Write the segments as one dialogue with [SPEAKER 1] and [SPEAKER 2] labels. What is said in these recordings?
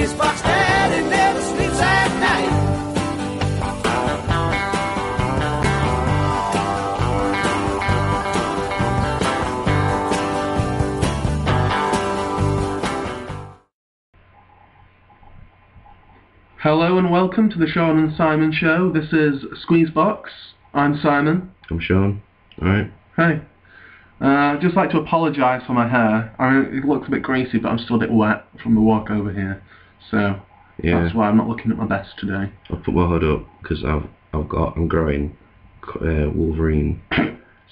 [SPEAKER 1] Squeezebox, Daddy never sleeps at night.
[SPEAKER 2] Hello and welcome to the Sean and Simon Show. This is Squeezebox. I'm Simon.
[SPEAKER 3] I'm Sean. Alright.
[SPEAKER 2] Hey. I'd just like to apologise for my hair. I mean, it looks a bit greasy, but I'm still a bit wet from the walk over here. So, that's why I'm not looking at my best today.
[SPEAKER 3] I've put my hood up because I'm growing Wolverine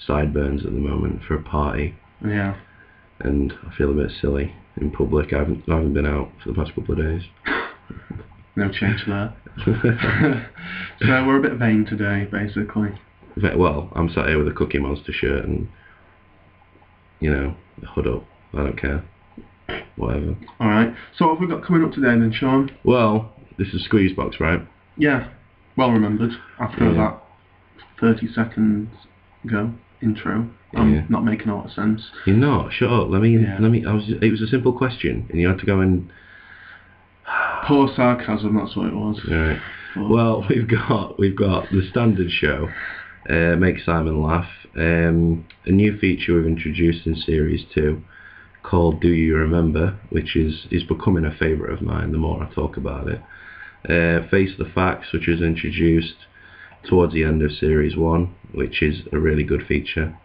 [SPEAKER 3] sideburns at the moment for a party.
[SPEAKER 2] Yeah.
[SPEAKER 3] And I feel a bit silly in public. I haven't been out for the past couple of days.
[SPEAKER 2] No change there. So we're a bit vain today, basically.
[SPEAKER 3] Well, I'm sat here with a Cookie Monster shirt and, you know, a hood up. I don't care. Whatever.
[SPEAKER 2] Alright, so what have we got coming up today then, Sean?
[SPEAKER 3] Well, this is Squeezebox, right?
[SPEAKER 2] Yeah, well remembered. After that 30 seconds ago intro. I'm not making a lot of sense.
[SPEAKER 3] You're not? Shut up. Let me. It was a simple question, and you had to go and...
[SPEAKER 2] Poor sarcasm, that's what it was.
[SPEAKER 3] Right. Well, we've got the standard show, Make Simon Laugh, a new feature we've introduced in Series 2 called Do You Remember, which is becoming a favourite of mine the more I talk about it. Face the Facts, which was introduced towards the end of Series 1, which is a really good feature.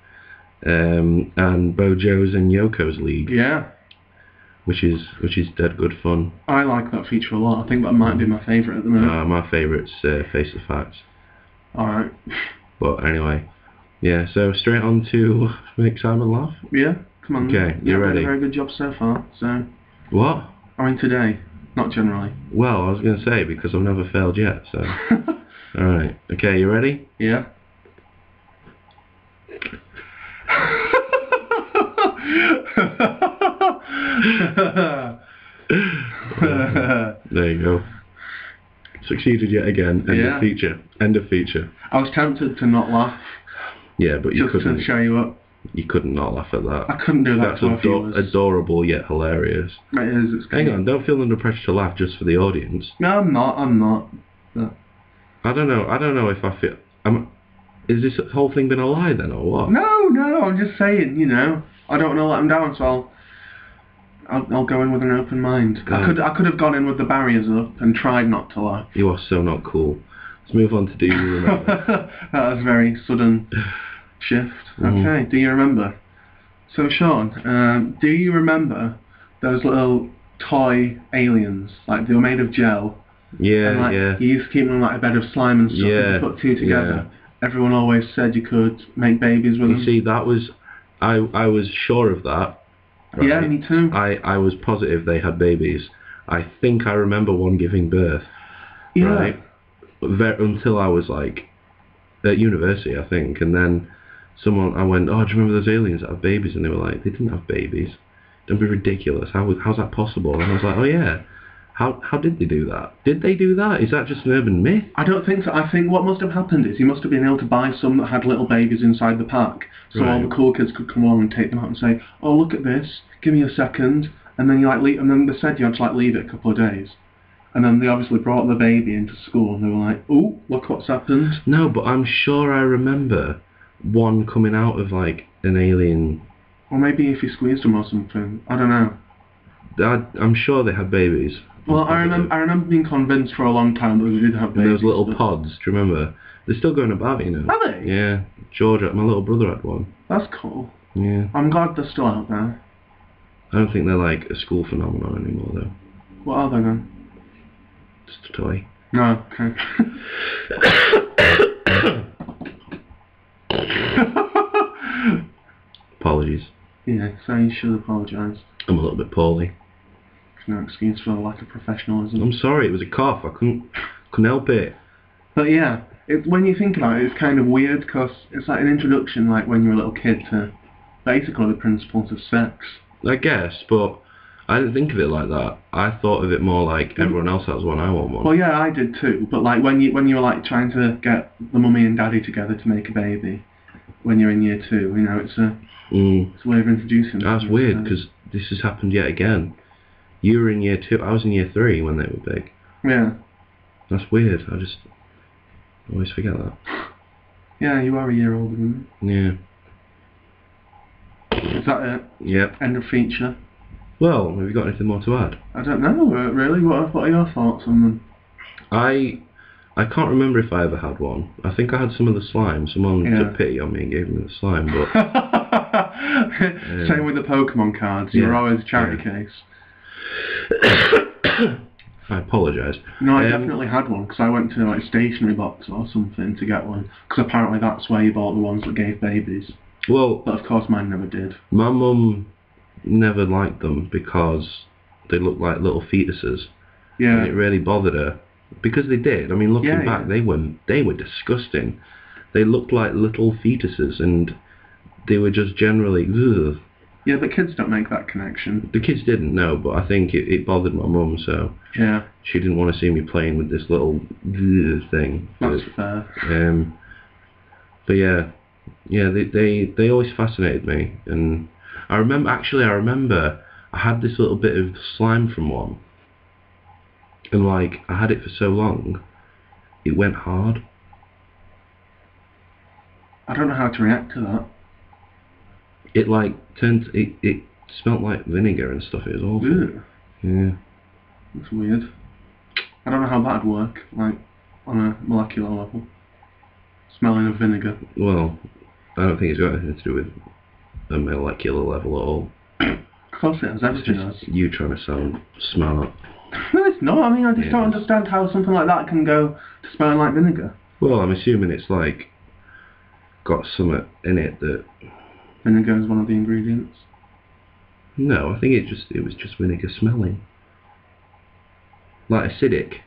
[SPEAKER 3] And Bojo's and Yonkers Lee.
[SPEAKER 2] Yeah. Which is
[SPEAKER 3] dead good fun.
[SPEAKER 2] I like that feature a lot. I think that might be my favourite at the moment.
[SPEAKER 3] My favourite's Face the Facts.
[SPEAKER 2] Alright.
[SPEAKER 3] But anyway, yeah, so straight on to Make Simon Laugh?
[SPEAKER 2] Yeah, come on.
[SPEAKER 3] Okay, you ready?
[SPEAKER 2] Done a very good job so far, so...
[SPEAKER 3] What?
[SPEAKER 2] I mean today, not generally.
[SPEAKER 3] Well, I was going to say, because I've never failed yet, so... Alright, okay, you ready?
[SPEAKER 2] Yeah.
[SPEAKER 3] There you go. Succeeded yet again. End of feature.
[SPEAKER 2] I was tempted to not laugh.
[SPEAKER 3] Yeah, but you couldn't.
[SPEAKER 2] Just to show you up.
[SPEAKER 3] You couldn't not laugh at that.
[SPEAKER 2] I couldn't do that.
[SPEAKER 3] That's adorable yet hilarious.
[SPEAKER 2] It is. It's
[SPEAKER 3] Hang on, don't feel under pressure to laugh just for the audience.
[SPEAKER 2] No, I'm not. But...
[SPEAKER 3] I don't know if I feel... Is this whole thing been a lie then, or what?
[SPEAKER 2] No, I'm just saying, you know. I don't want to let them down, so I'll go in with an open mind. I could have gone in with the barriers up and tried not to laugh.
[SPEAKER 3] You are so not cool. Let's move on to Do You Remember?
[SPEAKER 2] That was a very sudden shift. Okay, Do you remember? So Sean, do you remember those little toy aliens? Like they were made of gel.
[SPEAKER 3] Yeah,
[SPEAKER 2] and you used to keep them in like a bed of slime and stuff and you put two together. Everyone always said you could make babies with them.
[SPEAKER 3] You see, that was... I was sure of that. Right?
[SPEAKER 2] Yeah, me too.
[SPEAKER 3] I was positive they had babies. I think I remember one giving birth.
[SPEAKER 2] Yeah.
[SPEAKER 3] Right? Until I was like at university, I think, and then I went, oh, do you remember those aliens that have babies? And they were like, they didn't have babies. Don't be ridiculous. How's that possible? And I was like, oh yeah. How did they do that? Did they do that? Is that just an urban myth? I
[SPEAKER 2] don't think so. I think what must have happened is he must have been able to buy some that had little babies inside the pack. So all the cool kids could come along and take them out and say, oh, look at this, give me a second. And then and then they said you had to leave it a couple of days. And then they obviously brought the baby into school and they were like, oh, look what's happened.
[SPEAKER 3] No, but I'm sure I remember one coming out of like an alien.
[SPEAKER 2] Or maybe if you squeezed them or something. I don't know.
[SPEAKER 3] I'm sure they had babies.
[SPEAKER 2] Well, I remember being convinced for a long time that they did have babies.
[SPEAKER 3] Those little pods, do you remember? They're still going about, you know.
[SPEAKER 2] Are they?
[SPEAKER 3] Yeah. George, my little brother had one.
[SPEAKER 2] That's cool.
[SPEAKER 3] Yeah.
[SPEAKER 2] I'm glad they're still out there.
[SPEAKER 3] I don't think they're like a school phenomenon anymore, though.
[SPEAKER 2] What are they then?
[SPEAKER 3] Just a toy.
[SPEAKER 2] No, okay.
[SPEAKER 3] Apologies.
[SPEAKER 2] Yeah, so you should apologise.
[SPEAKER 3] I'm a little bit poorly.
[SPEAKER 2] No excuse for lack of professionalism.
[SPEAKER 3] I'm sorry, it was a cough. I couldn't help it.
[SPEAKER 2] But yeah, when you think about it, it's kind of weird because it's like an introduction, like when you're a little kid, to basically the principles of sex.
[SPEAKER 3] I guess, but I didn't think of it like that. I thought of it more like everyone else has one, I want one.
[SPEAKER 2] Well, yeah, I did too. But like when you were like trying to get the mummy and daddy together to make a baby, when you're in year 2, you know, it's a way of introducing.
[SPEAKER 3] That's weird because this has happened yet again. You were in year 2. I was in year 3 when they were big.
[SPEAKER 2] Yeah.
[SPEAKER 3] That's weird. I just always forget that.
[SPEAKER 2] Yeah, you are a year older than me.
[SPEAKER 3] Yeah.
[SPEAKER 2] Is that it?
[SPEAKER 3] Yep.
[SPEAKER 2] End of feature.
[SPEAKER 3] Well, have you got anything more to add?
[SPEAKER 2] I don't know, really. What are your thoughts on them?
[SPEAKER 3] I can't remember if I ever had one. I think I had some of the slime. Someone took pity on me and gave me the slime, but...
[SPEAKER 2] Same with the Pokemon cards. You were always a charity case.
[SPEAKER 3] I apologise.
[SPEAKER 2] No, I definitely had one, because I went to like Stationery Box or something to get one, because apparently that's where you bought the ones that gave babies.
[SPEAKER 3] Well...
[SPEAKER 2] But of course mine never did.
[SPEAKER 3] My mum never liked them because they looked like little fetuses.
[SPEAKER 2] Yeah.
[SPEAKER 3] And it really bothered her. Because they did. I mean, looking back, they were disgusting. They looked like little fetuses, and they were just generally... Ugh.
[SPEAKER 2] Yeah, but kids don't make that connection.
[SPEAKER 3] The kids didn't know, but I think it bothered my mum, so...
[SPEAKER 2] Yeah.
[SPEAKER 3] She didn't want to see me playing with this little thing.
[SPEAKER 2] That's fair.
[SPEAKER 3] But yeah, they always fascinated me, and I remember I had this little bit of slime from one, and like I had it for so long, it went hard.
[SPEAKER 2] I don't know how to react to that.
[SPEAKER 3] It like it smelt like vinegar and stuff. It was awful.
[SPEAKER 2] Ew.
[SPEAKER 3] Yeah.
[SPEAKER 2] That's weird. I don't know how that'd work, like, on a molecular level. Smelling of vinegar.
[SPEAKER 3] Well, I don't think it's got anything to do with a molecular level at all.
[SPEAKER 2] Of course it has, everything does.
[SPEAKER 3] You trying to sound smart.
[SPEAKER 2] No, it's not. I mean, I just don't understand how something like that can go to smelling like vinegar.
[SPEAKER 3] Well, I'm assuming it's like got something in it that...
[SPEAKER 2] Vinegar is one of the ingredients.
[SPEAKER 3] No, I think it was just vinegar smelling. Like acidic.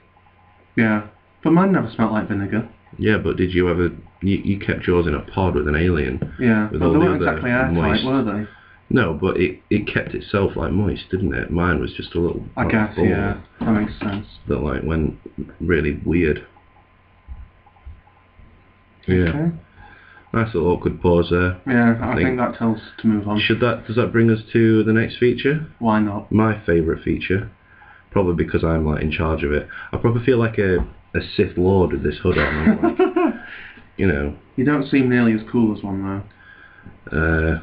[SPEAKER 2] Yeah, but mine never smelled like vinegar.
[SPEAKER 3] Yeah, but did you ever... You kept yours in a pod with an alien.
[SPEAKER 2] Yeah,
[SPEAKER 3] with
[SPEAKER 2] but
[SPEAKER 3] all
[SPEAKER 2] they
[SPEAKER 3] the
[SPEAKER 2] weren't
[SPEAKER 3] other
[SPEAKER 2] exactly airtight, were they?
[SPEAKER 3] No, but it kept itself like moist, didn't it? Mine was just a little...
[SPEAKER 2] I guess, yeah, that makes sense.
[SPEAKER 3] That like went really weird. Yeah.
[SPEAKER 2] Okay.
[SPEAKER 3] Nice little awkward pause there.
[SPEAKER 2] Yeah, I think that tells us to move on.
[SPEAKER 3] Does that bring us to the next feature?
[SPEAKER 2] Why not?
[SPEAKER 3] My favourite feature. Probably because I'm like in charge of it. I probably feel like a Sith Lord with this hood on. Like, you know.
[SPEAKER 2] You don't seem nearly as cool as one
[SPEAKER 3] though.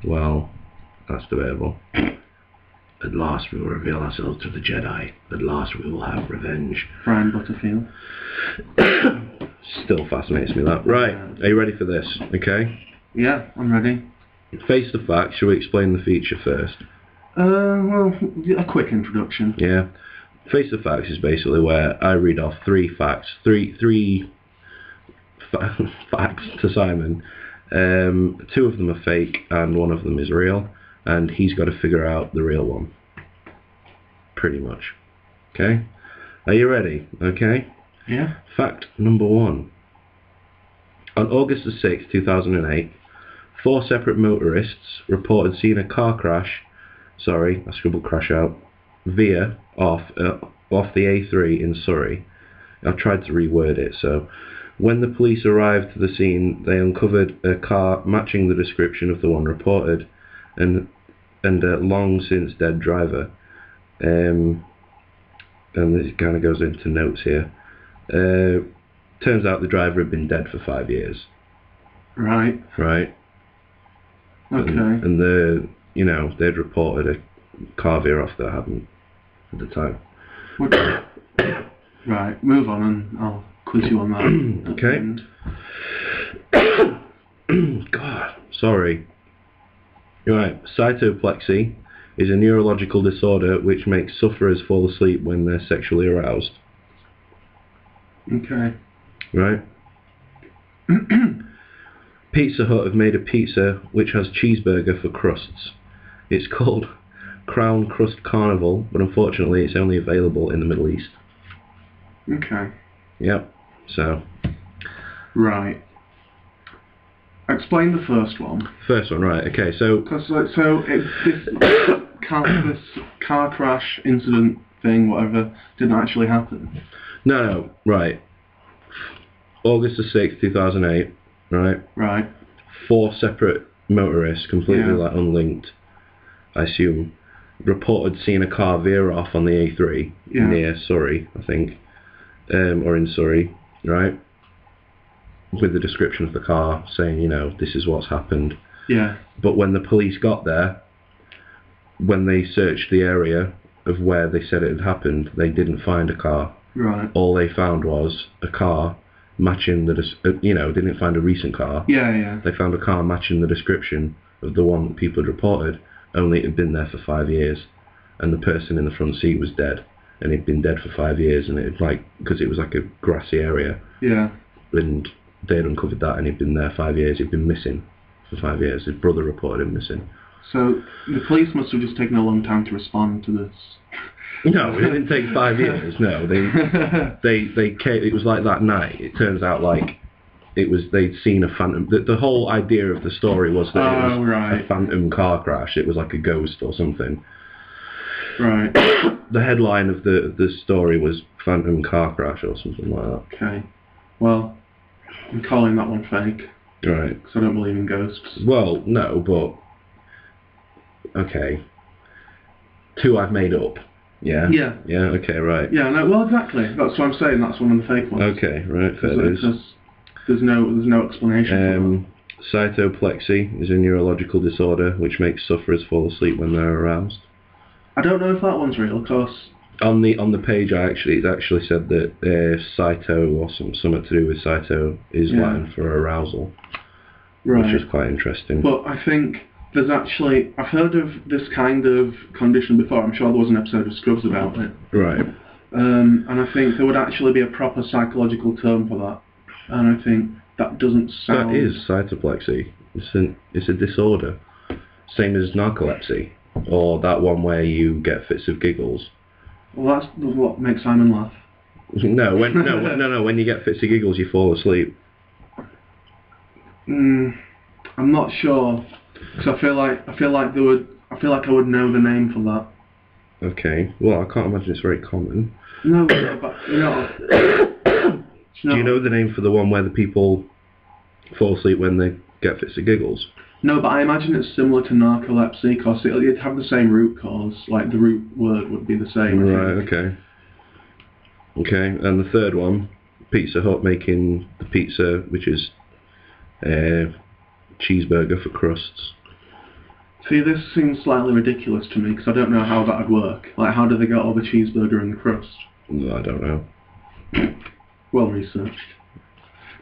[SPEAKER 3] Well, that's debatable. At last we will reveal ourselves to the Jedi. At last we will have revenge.
[SPEAKER 2] Brian Butterfield.
[SPEAKER 3] Still fascinates me that. Right, are you ready for this? Okay?
[SPEAKER 2] Yeah, I'm ready.
[SPEAKER 3] Face the facts. Shall we explain the feature first?
[SPEAKER 2] Well, a quick introduction.
[SPEAKER 3] Yeah. Face the facts is basically where I read off three facts. Three facts to Simon. 2 of them are fake and 1 of them is real. And he's got to figure out the real one. Pretty much. Okay? Are you ready? Okay?
[SPEAKER 2] Yeah.
[SPEAKER 3] Fact number 1. On August the 6th, 2008, 4 separate motorists reported seeing a car crash. Sorry, I scribbled crash out. Via off the A3 in Surrey. I've tried to reword it, so... When the police arrived to the scene, they uncovered a car matching the description of the one reported, and a long since dead driver. And this kind of goes into notes here. Turns out the driver had been dead for 5 years.
[SPEAKER 2] Right.
[SPEAKER 3] Right.
[SPEAKER 2] Okay.
[SPEAKER 3] And they'd reported a car veer off that hadn't at the time.
[SPEAKER 2] Right. Move on, and I'll quiz you on that.
[SPEAKER 3] Okay. God, sorry. Right, cytoplexy is a neurological disorder which makes sufferers fall asleep when they're sexually aroused.
[SPEAKER 2] Okay.
[SPEAKER 3] Right. Pizza Hut have made a pizza which has cheeseburger for crusts. It's called Crown Crust Carnival, but unfortunately it's only available in the Middle East.
[SPEAKER 2] Okay.
[SPEAKER 3] Yep. So.
[SPEAKER 2] Right. Explain the first one.
[SPEAKER 3] First one, right? Okay. So.
[SPEAKER 2] This car crash incident thing, whatever, didn't actually happen.
[SPEAKER 3] No. Right. August the 6th, 2008. Right. Right. 4 separate motorists, completely unlinked, I assume, reported seeing a car veer off on the A3 near Surrey, I think, or in Surrey, right? With the description of the car saying, you know, this is what's happened.
[SPEAKER 2] Yeah.
[SPEAKER 3] But when the police got there, when they searched the area of where they said it had happened, they didn't find a car.
[SPEAKER 2] Right.
[SPEAKER 3] All they found was a car matching the, you know, they didn't find a recent car.
[SPEAKER 2] Yeah, yeah.
[SPEAKER 3] They found a car matching the description of the one that people had reported, only it had been there for 5 years. And the person in the front seat was dead. And he'd been dead for 5 years, and it like, because it was like a grassy area.
[SPEAKER 2] Yeah.
[SPEAKER 3] And they'd uncovered that, and he'd been there 5 years. He'd been missing for 5 years. His brother reported him missing.
[SPEAKER 2] So the police must have just taken a long time to respond to this.
[SPEAKER 3] No, it didn't take 5 years. No, they came. It was like that night. It turns out like it was they'd seen a phantom. The whole idea of the story was that it was a phantom car crash. It was like a ghost or something.
[SPEAKER 2] Right.
[SPEAKER 3] The headline of the story was phantom car crash or something like that.
[SPEAKER 2] Okay. Well, I'm calling that one fake.
[SPEAKER 3] Right.
[SPEAKER 2] Because I don't believe in ghosts.
[SPEAKER 3] Well, no, but okay. 2 I've made up. Yeah.
[SPEAKER 2] Yeah.
[SPEAKER 3] Yeah. Okay. Right.
[SPEAKER 2] Yeah. No. Well, exactly. That's what I'm saying. That's one of the fake ones.
[SPEAKER 3] Okay. Right. Fair
[SPEAKER 2] Because there's no explanation.
[SPEAKER 3] Cytoplexy is a neurological disorder which makes sufferers fall asleep when they're aroused.
[SPEAKER 2] I don't know if that one's real, because
[SPEAKER 3] on the page it actually said that cyto or something to do with cyto is Latin for arousal, which is quite interesting.
[SPEAKER 2] But I think there's actually, I've heard of this kind of condition before. I'm sure there was an episode of Scrubs about it.
[SPEAKER 3] Right.
[SPEAKER 2] And I think there would actually be a proper psychological term for that. And I think that doesn't sound...
[SPEAKER 3] That is cytoplexy. It's a disorder. Same as narcolepsy. Or that one where you get fits of giggles.
[SPEAKER 2] Well, that's what makes Simon laugh.
[SPEAKER 3] No, when you get fits of giggles, you fall asleep.
[SPEAKER 2] I'm not sure, because I feel like I would know the name for that.
[SPEAKER 3] Okay. Well, I can't imagine it's very common.
[SPEAKER 2] No, but
[SPEAKER 3] Do you know the name for the one where the people fall asleep when they get fits of giggles?
[SPEAKER 2] No, but I imagine it's similar to narcolepsy, because it'd have the same root cause, like the root word would be the same.
[SPEAKER 3] Right, okay. Okay, and the third one, Pizza Hut making the pizza, which is cheeseburger for crusts.
[SPEAKER 2] See, this seems slightly ridiculous to me, because I don't know how that would work. Like, how do they get all the cheeseburger and the crust?
[SPEAKER 3] I don't know.
[SPEAKER 2] Well researched.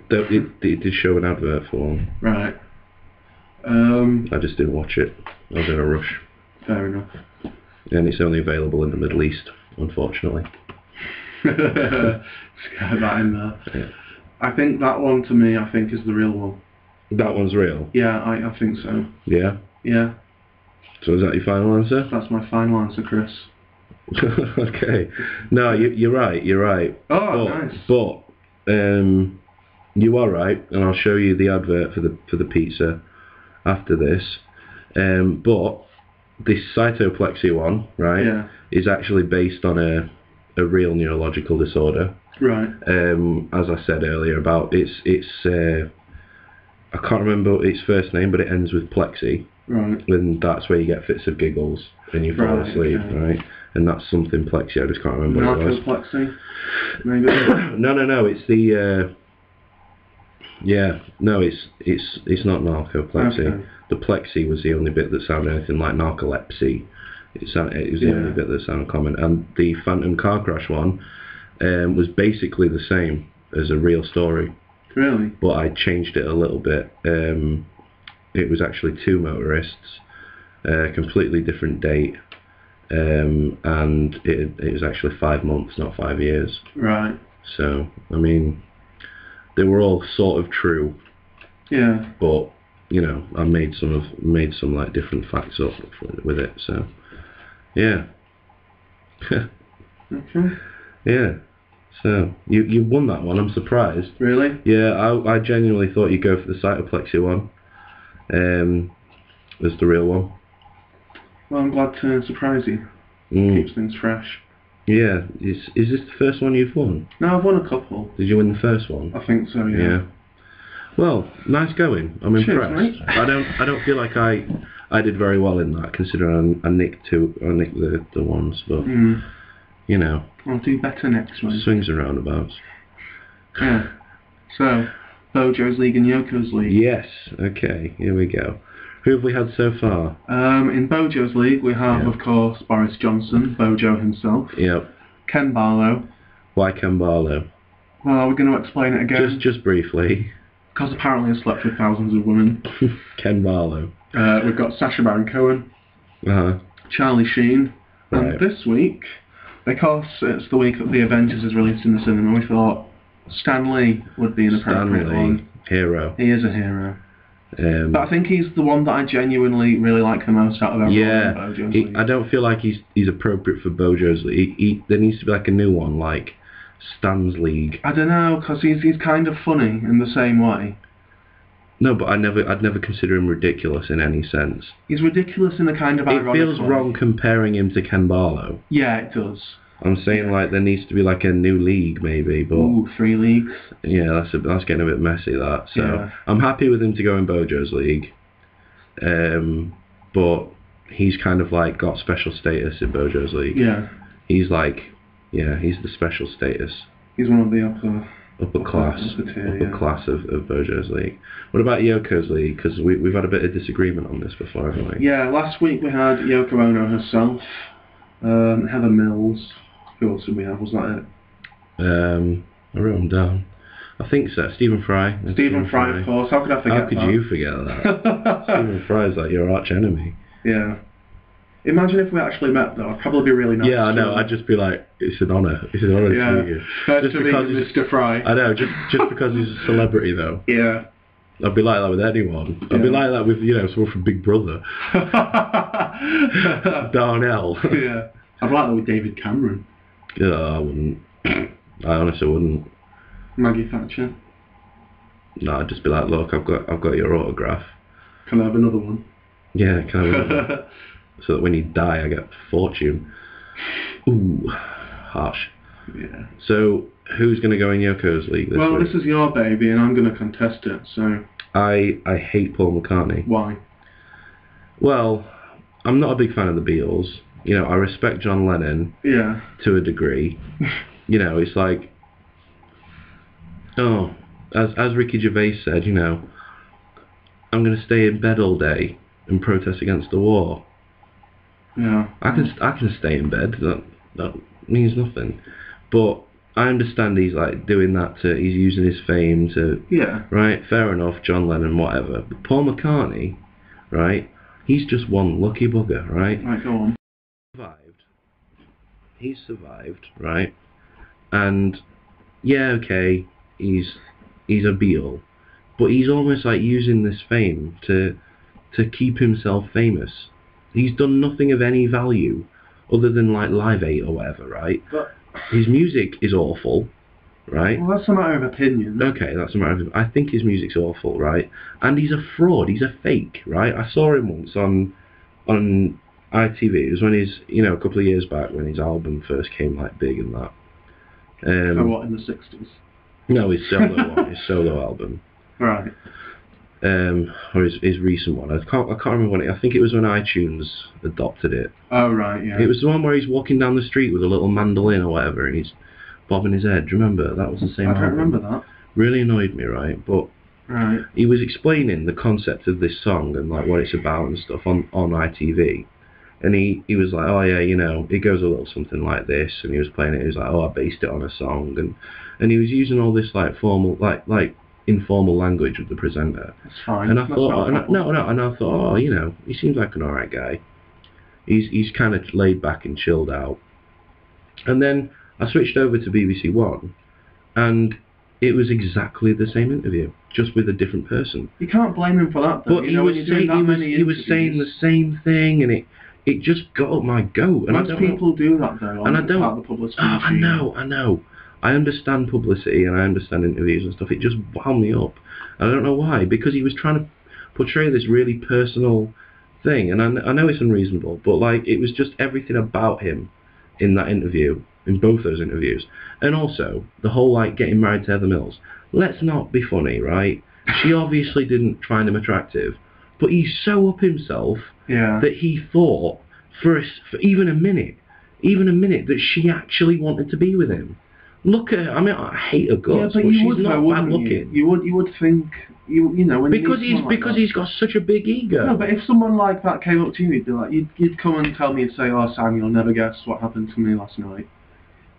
[SPEAKER 3] It did show an advert for one.
[SPEAKER 2] Right.
[SPEAKER 3] I just didn't watch it. I was in a rush.
[SPEAKER 2] Fair enough.
[SPEAKER 3] And it's only available in the Middle East, unfortunately.
[SPEAKER 2] Just get that in there.
[SPEAKER 3] Yeah.
[SPEAKER 2] I think that one, to me, I think is the real one.
[SPEAKER 3] That one's real?
[SPEAKER 2] Yeah, I think so.
[SPEAKER 3] Yeah?
[SPEAKER 2] Yeah.
[SPEAKER 3] So is that your final answer?
[SPEAKER 2] That's my final answer, Chris.
[SPEAKER 3] Okay. No, you're right.
[SPEAKER 2] Oh, nice.
[SPEAKER 3] But you are right, and I'll show you the advert for the pizza after this. But this cytoplexy one, right, is actually based on a real neurological disorder.
[SPEAKER 2] Right.
[SPEAKER 3] As I said earlier about it's I can't remember its first name, but it ends with plexy.
[SPEAKER 2] Right.
[SPEAKER 3] And that's where you get fits of giggles and you fall asleep, right? And that's something plexy. I just can't remember what it was.
[SPEAKER 2] Narcolepsy, maybe.
[SPEAKER 3] No. It's the it's not narcolepsy.
[SPEAKER 2] Okay.
[SPEAKER 3] The plexi was the only bit that sounded anything like narcolepsy. It was the only bit that sounded common. And the phantom car crash one was basically the same as a real story.
[SPEAKER 2] Really?
[SPEAKER 3] But I changed it a little bit. It was actually 2 motorists, completely different date, and it was actually 5 months, not 5 years.
[SPEAKER 2] Right.
[SPEAKER 3] So, I mean, they were all sort of true.
[SPEAKER 2] Yeah.
[SPEAKER 3] But, you know, I made some like different facts up with it. So, yeah.
[SPEAKER 2] Okay.
[SPEAKER 3] Yeah. So you won that one. I'm surprised.
[SPEAKER 2] Really?
[SPEAKER 3] Yeah, I genuinely thought you'd go for the cytoplexy one. As the real one.
[SPEAKER 2] Well, I'm glad to surprise you. Keeps things fresh.
[SPEAKER 3] Yeah. Is this the first one you've won?
[SPEAKER 2] No, I've won a couple.
[SPEAKER 3] Did you win the first one?
[SPEAKER 2] I think so. Yeah.
[SPEAKER 3] Yeah. Well, nice going. I'm impressed.
[SPEAKER 2] Cheers, mate.
[SPEAKER 3] I don't feel like I I did very well in that, considering I nicked the ones, but you know.
[SPEAKER 2] I'll do better next week.
[SPEAKER 3] Swings and roundabouts.
[SPEAKER 2] Yeah. So, Bojo's League and Yonkers League.
[SPEAKER 3] Yes. Okay. Here we go. Who have we had so far?
[SPEAKER 2] In Bojo's League, we have, of course, Boris Johnson, Bojo himself.
[SPEAKER 3] Yep.
[SPEAKER 2] Ken Barlow.
[SPEAKER 3] Why Ken Barlow?
[SPEAKER 2] Well, we're going to explain it again.
[SPEAKER 3] Just briefly.
[SPEAKER 2] Because apparently I slept with thousands of women.
[SPEAKER 3] Ken Barlow.
[SPEAKER 2] We've got Sacha Baron Cohen. Charlie Sheen. And this week, because it's the week that the Avengers is released in the cinema, we thought Stan Lee would be an appropriate one.
[SPEAKER 3] Hero.
[SPEAKER 2] He is a hero. But I think he's the one that I genuinely really like the most out of everyone in Bojo's League.
[SPEAKER 3] I don't feel like he's appropriate for Bojo's League. There needs to be like a new one, like Stan's League.
[SPEAKER 2] I don't know, because he's kind of funny in the same way.
[SPEAKER 3] No, but I'd never consider him ridiculous in any sense.
[SPEAKER 2] He's ridiculous in a kind of ironic way. It feels
[SPEAKER 3] wrong comparing him to Ken Barlow.
[SPEAKER 2] Yeah, it does.
[SPEAKER 3] I'm saying like there needs to be like a new league maybe, but
[SPEAKER 2] 3 leagues.
[SPEAKER 3] Yeah, that's getting a bit messy. That so I'm happy with him to go in Bojo's League, but he's kind of like got special status in Bojo's League.
[SPEAKER 2] Yeah,
[SPEAKER 3] he's like he's the special status.
[SPEAKER 2] He's one of the
[SPEAKER 3] upper class of Bojo's League. What about Yoko's League? Because we've had a bit of disagreement on this before, haven't we?
[SPEAKER 2] Yeah, last week we had Yoko Ono herself, Heather Mills. Who else did we have? Was that it?
[SPEAKER 3] I wrote them down. I think so. Stephen Fry.
[SPEAKER 2] Stephen Fry, of course. How could I forget that?
[SPEAKER 3] How could you forget that? Stephen Fry's like your arch enemy.
[SPEAKER 2] Yeah. Imagine if we actually met, though. I'd probably be really nice.
[SPEAKER 3] Yeah, I know. I'd just be like, it's an honour. It's an honour to meet you.
[SPEAKER 2] Just because he's Mr. Fry.
[SPEAKER 3] I know. Just because he's a celebrity, though.
[SPEAKER 2] Yeah.
[SPEAKER 3] I'd be like that with anyone. I'd be like that with someone from Big Brother. Darnell.
[SPEAKER 2] Yeah. I'd like that with David Cameron.
[SPEAKER 3] Yeah, I wouldn't. I honestly wouldn't.
[SPEAKER 2] Maggie Thatcher.
[SPEAKER 3] No, I'd just be like, look, I've got your autograph.
[SPEAKER 2] Can I have another one?
[SPEAKER 3] Yeah, can I have another one? So that when you die, I get a fortune. Ooh, harsh.
[SPEAKER 2] Yeah.
[SPEAKER 3] So, who's going to go in Yoko's League this week?
[SPEAKER 2] Well, this is your baby, and I'm going to contest it, so...
[SPEAKER 3] I hate Paul McCartney.
[SPEAKER 2] Why?
[SPEAKER 3] Well, I'm not a big fan of the Beatles. I respect John Lennon to a degree. It's like... Oh, as Ricky Gervais said, I'm going to stay in bed all day and protest against the war.
[SPEAKER 2] Yeah.
[SPEAKER 3] I can stay in bed. That means nothing. But I understand he's like doing that he's using his fame to...
[SPEAKER 2] Yeah.
[SPEAKER 3] Right, fair enough, John Lennon, whatever. But Paul McCartney, right, he's just one lucky bugger, right?
[SPEAKER 2] Right, go on.
[SPEAKER 3] He's survived, right? And, yeah, okay, he's a Beatle. But he's almost like using this fame to keep himself famous. He's done nothing of any value other than like Live 8 or whatever, right?
[SPEAKER 2] But
[SPEAKER 3] his music is awful, right?
[SPEAKER 2] Well, that's a matter of opinion.
[SPEAKER 3] Okay, that's a matter of... I think his music's awful, right? And he's a fraud. He's a fake, right? I saw him once on ITV. It was when he's, a couple of years back when his album first came like big and that.
[SPEAKER 2] What, in the 60s?
[SPEAKER 3] No, his solo one, his solo album.
[SPEAKER 2] Right.
[SPEAKER 3] Or his recent one. I can't remember when I think it was when iTunes adopted it.
[SPEAKER 2] Oh, right, yeah.
[SPEAKER 3] It was the one where he's walking down the street with a little mandolin or whatever and he's bobbing his head. Do you remember? That was the same album.
[SPEAKER 2] I don't remember that.
[SPEAKER 3] Really annoyed me, right? But he was explaining the concept of this song and like what it's about and stuff on ITV. And he was like, oh yeah, it goes a little something like this, and he was playing it. He was like, oh, I based it on a song, and he was using all this like formal, like informal language with the presenter.
[SPEAKER 2] That's fine.
[SPEAKER 3] And I thought, and I thought, oh, he seems like an alright guy. He's kind of laid back and chilled out. And then I switched over to BBC One, and it was exactly the same interview, just with a different person.
[SPEAKER 2] You can't blame him for that, though.
[SPEAKER 3] But he was saying the same thing, and it just got up my goat. And
[SPEAKER 2] most people do that, though.
[SPEAKER 3] And I don't.
[SPEAKER 2] Part of the publicity
[SPEAKER 3] I know. I understand publicity and I understand interviews and stuff. It just wound me up. I don't know why. Because he was trying to portray this really personal thing, and I know it's unreasonable, but like it was just everything about him in that interview, in both those interviews, and also the whole like getting married to Heather Mills. Let's not be funny, right? She obviously didn't find him attractive. but he's so up himself that he thought for even a minute that she actually wanted to be with him. Look at her. I mean, I hate her guts, but she's not bad looking.
[SPEAKER 2] You would think, you know, when
[SPEAKER 3] he's got such a big ego.
[SPEAKER 2] No, but if someone like that came up to you, you'd be like, you'd come and tell me and say, "Oh, Sam, you'll never guess what happened to me last night."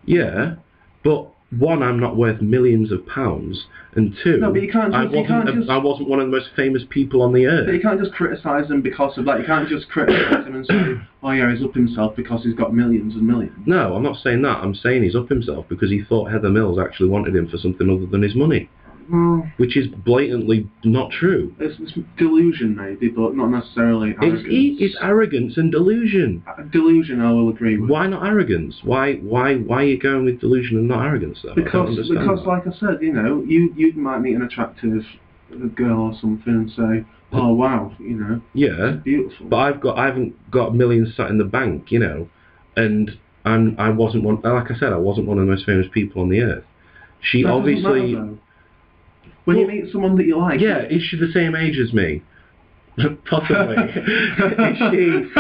[SPEAKER 3] Yeah, but one, I'm not worth millions of pounds, and two,
[SPEAKER 2] no, but
[SPEAKER 3] I wasn't one of the most famous people on the earth.
[SPEAKER 2] But you can't just criticise him because of that. You can't just criticise him and say, "Oh yeah, he's up himself because he's got millions and millions."
[SPEAKER 3] No, I'm not saying that. I'm saying he's up himself because he thought Heather Mills actually wanted him for something other than his money. Which is blatantly not true. It's
[SPEAKER 2] delusion, maybe, but not necessarily arrogance.
[SPEAKER 3] It's arrogance and delusion.
[SPEAKER 2] Delusion, I will agree with.
[SPEAKER 3] Why not arrogance? Why are you going with delusion and not arrogance, though?
[SPEAKER 2] Because, like I said, you know, you might meet an attractive girl or something and say, "Oh wow," you know.
[SPEAKER 3] Yeah.
[SPEAKER 2] Beautiful.
[SPEAKER 3] But I haven't got millions sat in the bank, you know, and I wasn't one. Like I said, I wasn't one of the most famous people on the earth. She
[SPEAKER 2] that
[SPEAKER 3] obviously.
[SPEAKER 2] Matter, when you meet someone that you like...
[SPEAKER 3] Yeah, is she the same age as me? Possibly. Is she...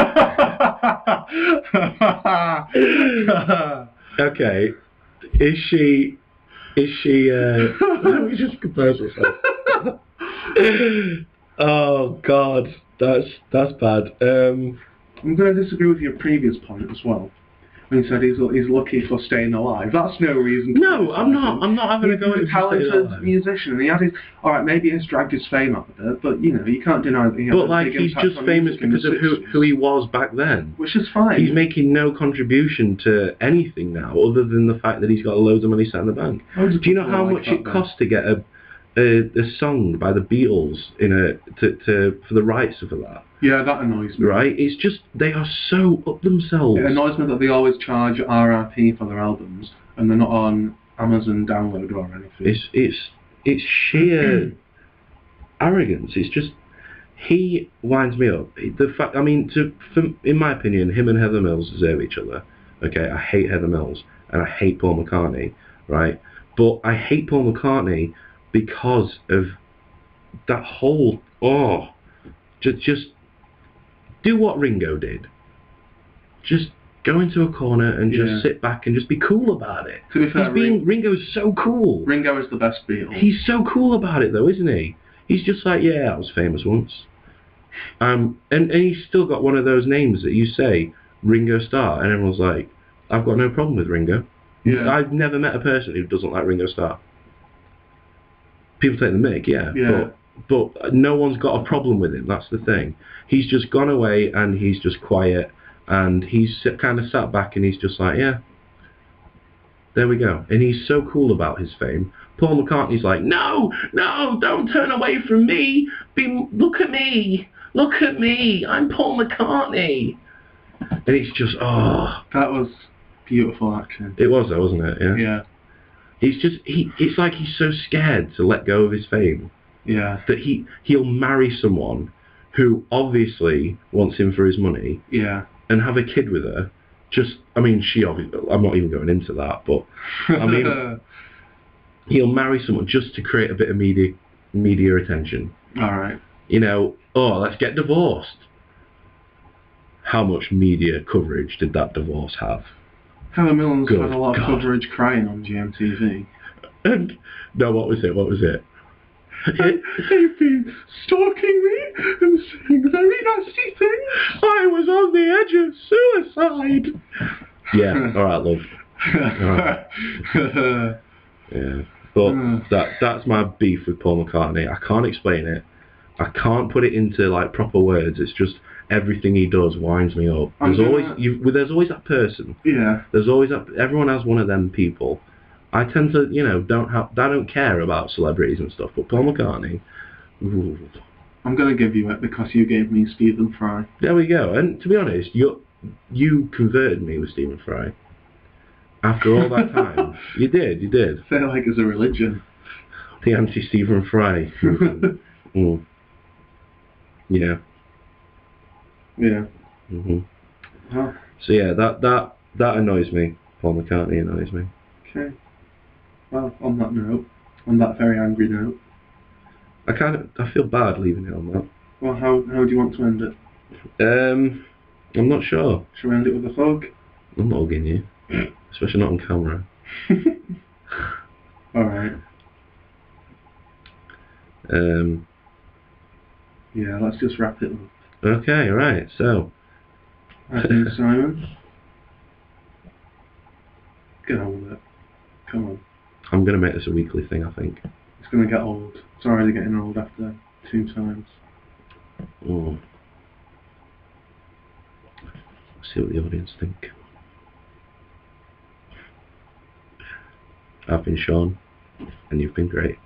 [SPEAKER 3] Okay. Is she... Let me just compose myself. Oh, God. That's bad.
[SPEAKER 2] I'm going to disagree with your previous point as well. When he said he's lucky for staying alive. That's no reason to
[SPEAKER 3] No, I'm not having a go at him.
[SPEAKER 2] He's a talented musician, and he had his... Alright, maybe he's dragged his fame out of it, but, you know, you can't deny that he had
[SPEAKER 3] But,
[SPEAKER 2] a
[SPEAKER 3] like,
[SPEAKER 2] big
[SPEAKER 3] he's just famous because of who he was back then.
[SPEAKER 2] Which is fine.
[SPEAKER 3] He's making no contribution to anything now, other than the fact that he's got loads of money sat in the bank. Do you know how much it costs to get a song by the Beatles for the rights for that?
[SPEAKER 2] Yeah, that annoys me.
[SPEAKER 3] Right? It's just, they are so up themselves.
[SPEAKER 2] It annoys me that they always charge RRP for their albums, and they're not on Amazon Download or anything.
[SPEAKER 3] It's sheer arrogance. It's just, he winds me up. The fact, I mean, in my opinion, him and Heather Mills deserve each other. Okay, I hate Heather Mills, and I hate Paul McCartney, right? But I hate Paul McCartney because of that whole, just do what Ringo did. Just go into a corner and just sit back and just be cool about it.
[SPEAKER 2] To be fair,
[SPEAKER 3] Ringo's so cool.
[SPEAKER 2] Ringo is the best Beatle.
[SPEAKER 3] He's so cool about it though, isn't he? He's just like, yeah, I was famous once. And he's still got one of those names that you say, Ringo Starr, and everyone's like, I've got no problem with Ringo.
[SPEAKER 2] Yeah.
[SPEAKER 3] I've never met a person who doesn't like Ringo Starr. People take the mick, but no one's got a problem with him, that's the thing. He's just gone away and he's just quiet and he's kind of sat back and he's just like, yeah, there we go. And he's so cool about his fame. Paul McCartney's like, no, don't turn away from me. Look at me, I'm Paul McCartney. And it's just,
[SPEAKER 2] that was beautiful action.
[SPEAKER 3] It was though, wasn't it? Yeah.
[SPEAKER 2] Yeah.
[SPEAKER 3] It's just, it's like he's so scared to let go of his fame.
[SPEAKER 2] Yeah.
[SPEAKER 3] That he'll marry someone who obviously wants him for his money.
[SPEAKER 2] Yeah.
[SPEAKER 3] And have a kid with her. I'm not even going into that, but I mean, he'll marry someone just to create a bit of media attention.
[SPEAKER 2] Alright.
[SPEAKER 3] You know, let's get divorced. How much media coverage did that divorce have?
[SPEAKER 2] Heather Mills had a lot of coverage crying on GMTV.
[SPEAKER 3] And, no, what was it?
[SPEAKER 2] They've been stalking me and saying very nasty things. I was on the edge of suicide.
[SPEAKER 3] Yeah, alright, love. Alright. Yeah, but that's my beef with Paul McCartney. I can't explain it. I can't put it into like proper words. It's just everything he does winds me up. There's always that person.
[SPEAKER 2] Yeah.
[SPEAKER 3] There's always that. Everyone has one of them people. I tend to, I don't care about celebrities and stuff, but Paul McCartney, ooh.
[SPEAKER 2] I'm going to give you it because you gave me Stephen Fry.
[SPEAKER 3] There we go. And to be honest, you converted me with Stephen Fry. After all that time. You did.
[SPEAKER 2] I feel like it's a religion.
[SPEAKER 3] The anti-Stephen Fry. Mm. Yeah.
[SPEAKER 2] Yeah.
[SPEAKER 3] Mm-hmm.
[SPEAKER 2] Huh.
[SPEAKER 3] So yeah, that annoys me. Paul McCartney annoys me.
[SPEAKER 2] Okay. Well, on that very angry note,
[SPEAKER 3] I feel bad leaving it on that.
[SPEAKER 2] Well, how do you want to end it?
[SPEAKER 3] I'm not sure.
[SPEAKER 2] Should we end it with a hug?
[SPEAKER 3] I'm not hugging you. Especially not on camera.
[SPEAKER 2] Alright. Yeah, let's just wrap it up.
[SPEAKER 3] Okay, right, so.
[SPEAKER 2] I've been Simon. Get on with it. Come on.
[SPEAKER 3] I'm going to make this a weekly thing, I think.
[SPEAKER 2] It's going to get old. It's already getting old after 2 times.
[SPEAKER 3] Oh. See what the audience think. I've been Sean, and you've been great.